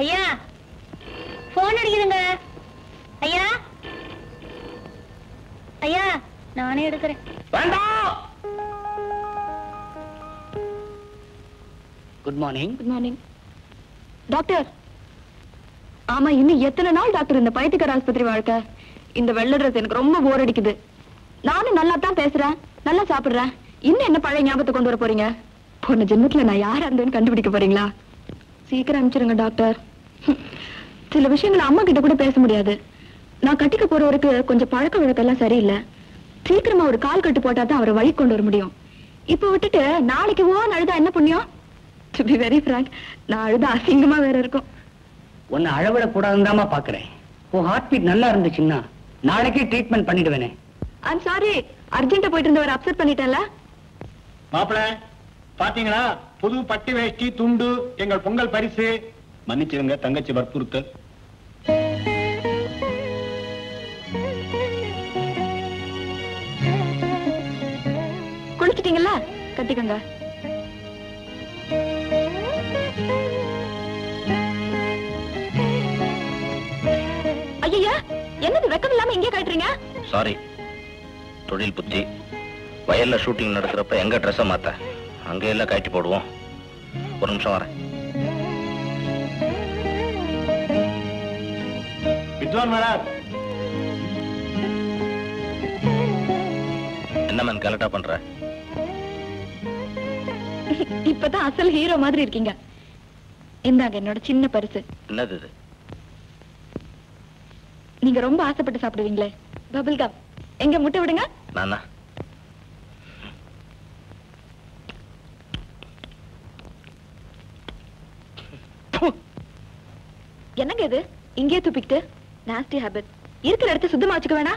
ஐயா போன் அடிக்குதுங்க. ஐயா ஐயா நானே எடுக்கிறேன். Good morning. Good morning doctor. ஆமா, இன்னும் எத்தனை நாள் டாக்டர் இந்த பைத்தியக்கார ஆஸ்பத்திரி வாழ்க்கை? இந்த வெள்ளை ட்ரெஸ் எனக்கு ரொம்ப போர் அடிக்குது. நானும் நல்லா தான் பேசுறேன், நல்லா சாப்பிடுறேன். இன்னும் என்ன பழைய ஞாபகத்தை கொண்டு வர போறீங்க? போன ஜென்மத்துல நான் யாரா இருந்தேன்னு கண்டுபிடிக்க போறீங்களா? சீக்கிரம் அனுப்பிச்சிருங்க டாக்டர். சில விஷயங்களை அம்மா கிட்ட கூட பேச முடியாது. நான் கட்டிக்க போறவருக்கு கொஞ்சம் பழக்க வழக்கெல்லாம் சரியில்லை. சீக்கிரமா ஒரு கால் கட்டு போட்டா தான் அவரை வழி கொண்டு வர முடியும். இப்ப விட்டுட்டு நாளைக்கு அழுதா என்ன புண்ணியம்? டு பி வெரி frank, நான் அழுதா அசிங்கமா வேற இருக்கும். உன்னை அழவிட கூடாதுதாமா பாக்குறேன். உன் ஹார்ட் பீட் நல்லா இருந்துச்சுன்னா நாளைக்கே ட்ரீட்மெண்ட் பண்ணிடுவேனே. ஐம் சாரி, அர்ஜென்ட்டா போயிட்டு இருந்தவரை அப்செட் பண்ணிட்டேன்ல. மாப்பிள பாத்தீங்களா, புது பட்டு வேஷ்டி துண்டு எங்கள் பொங்கல் பரிசு. மன்னிச்சிருங்க தங்கச்சி வற்புறுத்தல். குளிச்சிட்டீங்களா? கட்டிக்கங்க. ஐயா, என்னது வெக்கம் இல்லாம இங்கே காட்டுறீங்க? சாரி, தொழில் புத்தி. வயல்ல ஷூட்டிங் நடக்கிறப்ப எங்க ட்ரெஸ்ஸை மாத்த அங்க எல்லாம் கட்டி போடுவோம். ஒரு நிமிஷம் வரேன். வித்வான் மகாராஜ், என்ன மேன் கலெக்டா பண்ற? இப்பதான் அசல் ஹீரோ மாதிரி இருக்கீங்க. இந்தாங்க என்னோட சின்ன பரிசு. என்னது இது? நீங்க ரொம்ப ஆசைப்பட்டு சாப்பிடுவீங்களே, பபிள் கம். எங்க முட்டை விடுங்க. நானா? என்னங்க இது இங்கே துப்பிக்கிட்டு? Nasty habit. இருக்கிற இடத்த சுத்தமா வச்சுக்க வேணா?